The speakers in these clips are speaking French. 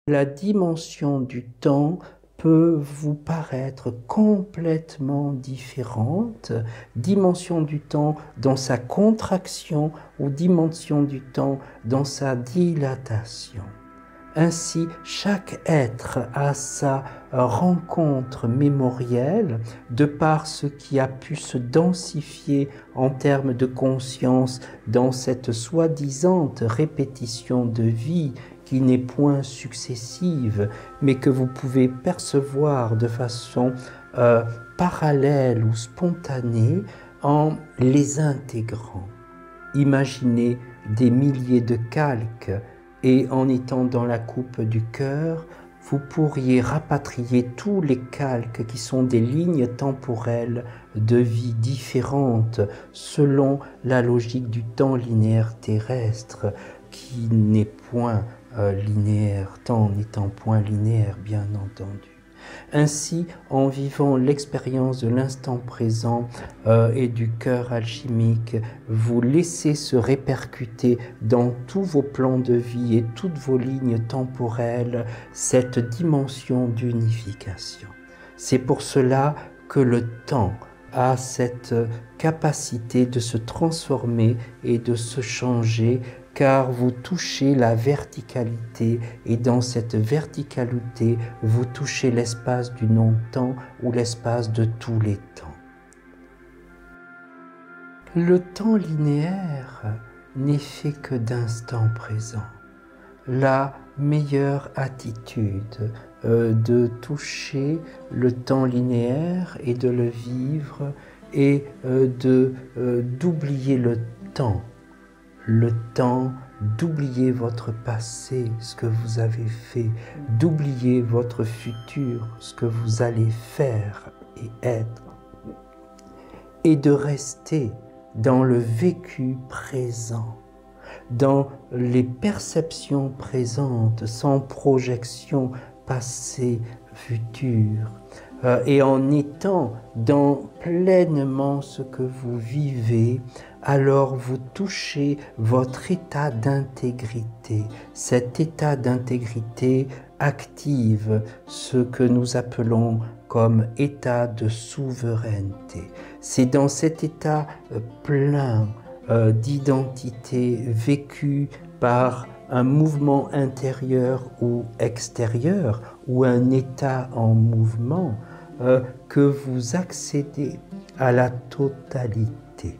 La dimension du temps peut vous paraître complètement différente, dimension du temps dans sa contraction ou dimension du temps dans sa dilatation. Ainsi, chaque être a sa rencontre mémorielle de par ce qui a pu se densifier en termes de conscience dans cette soi-disant répétition de vie qui n'est point successive, mais que vous pouvez percevoir de façon parallèle ou spontanée en les intégrant. Imaginez des milliers de calques et en étant dans la coupe du cœur, vous pourriez rapatrier tous les calques qui sont des lignes temporelles de vie différentes selon la logique du temps linéaire terrestre qui n'est point linéaire, temps n'étant point linéaire bien entendu. Ainsi, en vivant l'expérience de l'instant présent et du cœur alchimique, vous laissez se répercuter dans tous vos plans de vie et toutes vos lignes temporelles cette dimension d'unification. C'est pour cela que le temps a cette capacité de se transformer et de se changer, car vous touchez la verticalité et dans cette verticalité, vous touchez l'espace du non-temps ou l'espace de tous les temps. Le temps linéaire n'est fait que d'instant présent. La meilleure attitude de toucher le temps linéaire et de le vivre et d'oublier le temps d'oublier votre passé, ce que vous avez fait, d'oublier votre futur, ce que vous allez faire et être, et de rester dans le vécu présent, dans les perceptions présentes, sans projection passée, future, et en étant dans pleinement ce que vous vivez, alors vous touchez votre état d'intégrité. Cet état d'intégrité active ce que nous appelons comme état de souveraineté. C'est dans cet état plein d'identité vécu par un mouvement intérieur ou extérieur ou un état en mouvement que vous accédez à la totalité.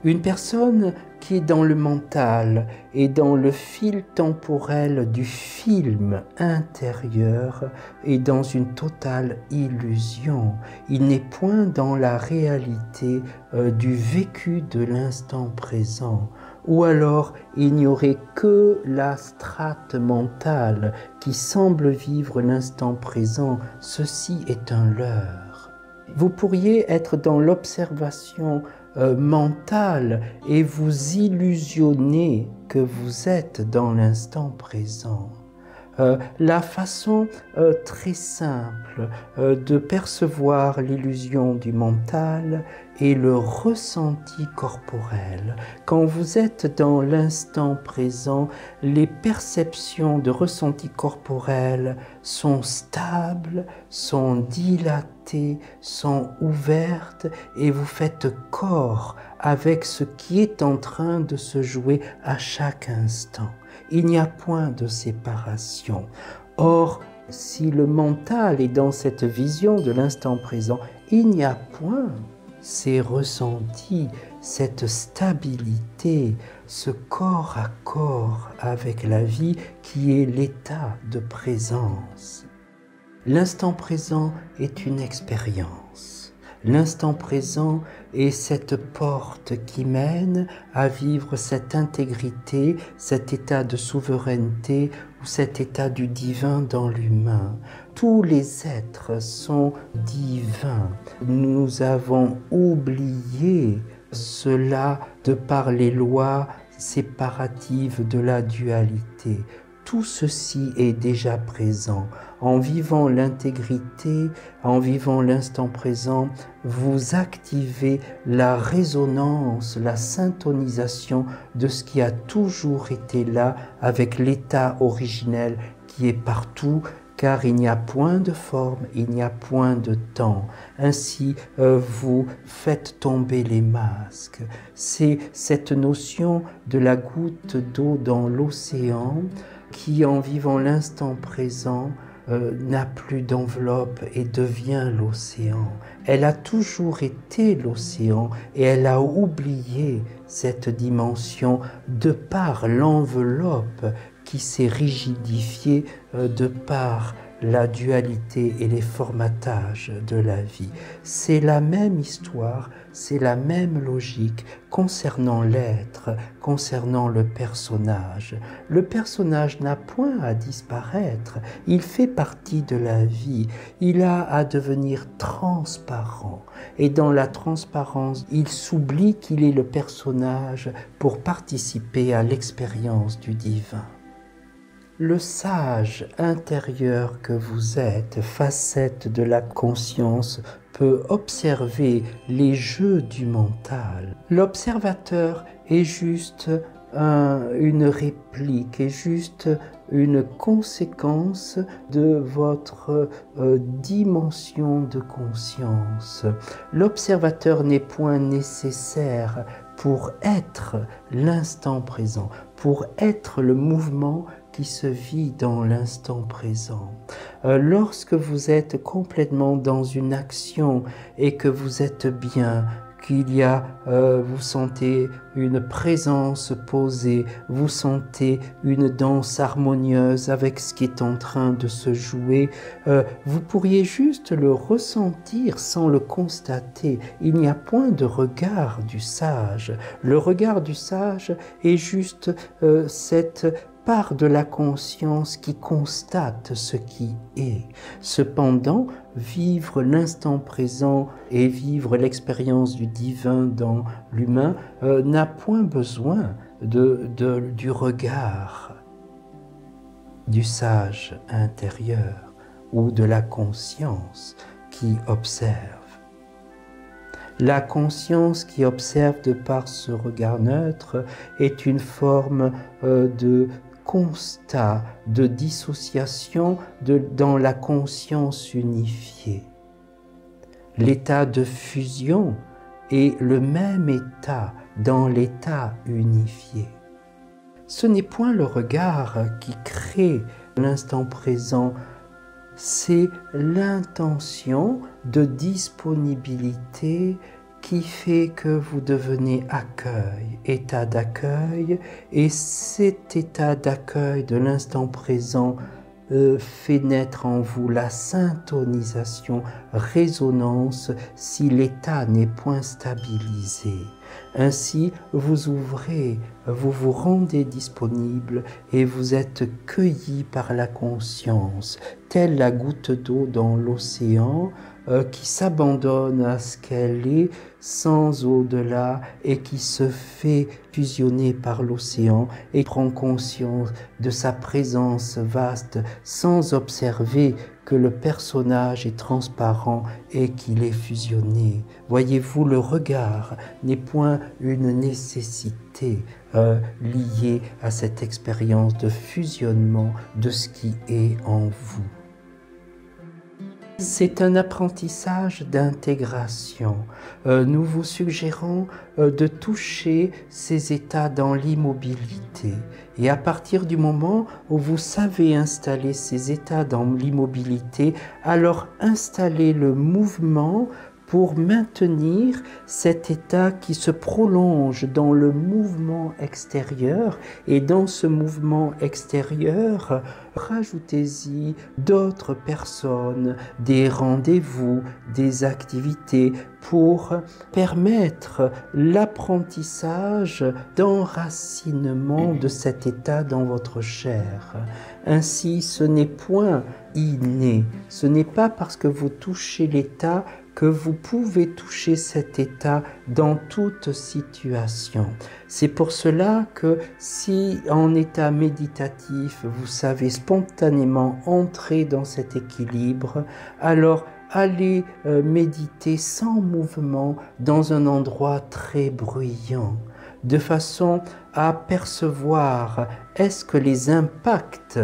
Une personne qui est dans le mental et dans le fil temporel du film intérieur est dans une totale illusion. Il n'est point dans la réalité du vécu de l'instant présent. Ou alors il n'y aurait que la strate mentale qui semble vivre l'instant présent. Ceci est un leurre. Vous pourriez être dans l'observation mentale et vous illusionner que vous êtes dans l'instant présent. La façon très simple de percevoir l'illusion du mental est le ressenti corporel. Quand vous êtes dans l'instant présent, les perceptions de ressenti corporel sont stables, sont dilatées, sont ouvertes et vous faites corps avec ce qui est en train de se jouer à chaque instant. Il n'y a point de séparation. Or, si le mental est dans cette vision de l'instant présent, il n'y a point ces ressentis, cette stabilité, ce corps à corps avec la vie qui est l'état de présence. L'instant présent est une expérience. L'instant présent est cette porte qui mène à vivre cette intégrité, cet état de souveraineté ou cet état du divin dans l'humain. Tous les êtres sont divins. Nous avons oublié cela de par les lois séparatives de la dualité. Tout ceci est déjà présent. En vivant l'intégrité, en vivant l'instant présent, vous activez la résonance, la syntonisation de ce qui a toujours été là avec l'état originel qui est partout, car il n'y a point de forme, il n'y a point de temps. Ainsi, vous faites tomber les masques. C'est cette notion de la goutte d'eau dans l'océan qui, en vivant l'instant présent, n'a plus d'enveloppe et devient l'océan. Elle a toujours été l'océan et elle a oublié cette dimension de par l'enveloppe qui s'est rigidifiée de par la dualité et les formatages de la vie. C'est la même histoire, c'est la même logique concernant l'être, concernant le personnage. Le personnage n'a point à disparaître, il fait partie de la vie, il a à devenir transparent. Et dans la transparence, il s'oublie qu'il est le personnage pour participer à l'expérience du divin. Le sage intérieur que vous êtes, facette de la conscience, peut observer les jeux du mental. L'observateur est juste une réplique, est juste une conséquence de votre dimension de conscience. L'observateur n'est point nécessaire pour être l'instant présent, pour être le mouvement qui se vit dans l'instant présent. Lorsque vous êtes complètement dans une action et que vous êtes bien, qu'il y a, vous sentez une présence posée, vous sentez une danse harmonieuse avec ce qui est en train de se jouer, vous pourriez juste le ressentir sans le constater. Il n'y a point de regard du sage. Le regard du sage est juste cette part de la conscience qui constate ce qui est. Cependant, vivre l'instant présent et vivre l'expérience du divin dans l'humain n'a point besoin du regard du sage intérieur ou de la conscience qui observe. La conscience qui observe de par ce regard neutre est une forme de constat, de dissociation dans la conscience unifiée. L'état de fusion est le même état dans l'état unifié. Ce n'est point le regard qui crée l'instant présent, c'est l'intention de disponibilité qui fait que vous devenez accueil, état d'accueil, et cet état d'accueil de l'instant présent fait naître en vous la syntonisation, résonance, si l'état n'est point stabilisé. Ainsi, vous ouvrez, vous vous rendez disponible et vous êtes cueilli par la conscience, telle la goutte d'eau dans l'océan qui s'abandonne à ce qu'elle est sans au-delà et qui se fait fusionner par l'océan et prend conscience de sa présence vaste sans observer que le personnage est transparent et qu'il est fusionné. Voyez-vous, le regard n'est point une nécessité liée à cette expérience de fusionnement de ce qui est en vous. C'est un apprentissage d'intégration. Nous vous suggérons de toucher ces états dans l'immobilité. Et à partir du moment où vous savez installer ces états dans l'immobilité, alors installez le mouvement pour maintenir cet état qui se prolonge dans le mouvement extérieur. Et dans ce mouvement extérieur, rajoutez-y d'autres personnes, des rendez-vous, des activités pour permettre l'apprentissage d'enracinement de cet état dans votre chair. Ainsi, ce n'est point inné, ce n'est pas parce que vous touchez l'état que vous pouvez toucher cet état dans toute situation. C'est pour cela que si en état méditatif, vous savez spontanément entrer dans cet équilibre, alors allez méditer sans mouvement dans un endroit très bruyant, de façon à percevoir est-ce que les impacts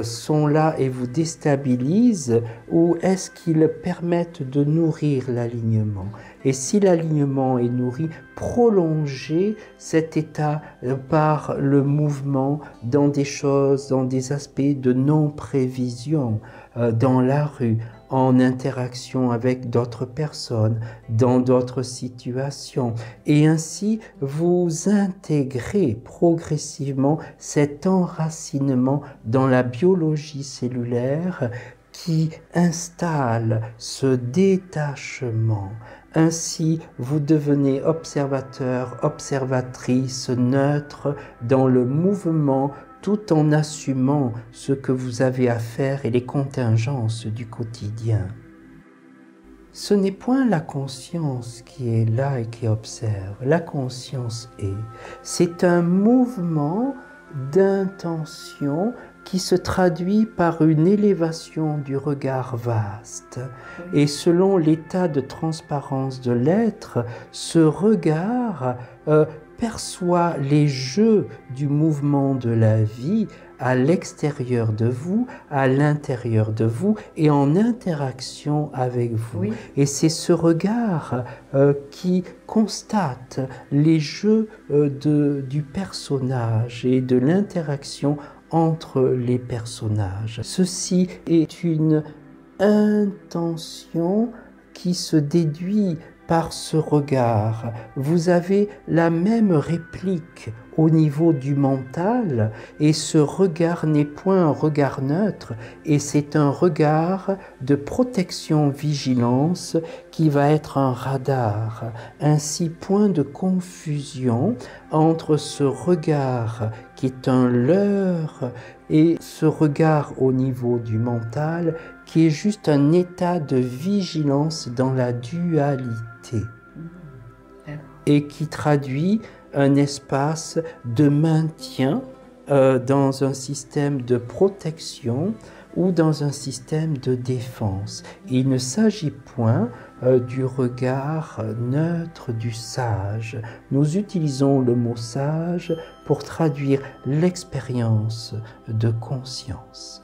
sont là et vous déstabilisent, ou est-ce qu'ils permettent de nourrir l'alignement? Et si l'alignement est nourri, prolonger cet état par le mouvement dans des choses, dans des aspects de non-prévision, dans la rue, en interaction avec d'autres personnes, dans d'autres situations. Et ainsi, vous intégrez progressivement cet enracinement dans la biologie cellulaire qui installe ce détachement. Ainsi, vous devenez observateur, observatrice neutre dans le mouvement, tout en assumant ce que vous avez à faire et les contingences du quotidien. Ce n'est point la conscience qui est là et qui observe. La conscience c'est un mouvement d'intention qui se traduit par une élévation du regard vaste. Et selon l'état de transparence de l'être, ce regard perçoit les jeux du mouvement de la vie à l'extérieur de vous, à l'intérieur de vous et en interaction avec vous. Oui. Et c'est ce regard qui constate les jeux du personnage et de l'interaction entre les personnages. Ceci est une intention qui se déduit par ce regard. Vous avez la même réplique au niveau du mental et ce regard n'est point un regard neutre et c'est un regard de protection-vigilance qui va être un radar. Ainsi, point de confusion entre ce regard qui est un leurre et ce regard au niveau du mental qui est juste un état de vigilance dans la dualité et qui traduit un espace de maintien dans un système de protection ou dans un système de défense. Il ne s'agit point du regard neutre du sage. Nous utilisons le mot sage pour traduire l'expérience de conscience.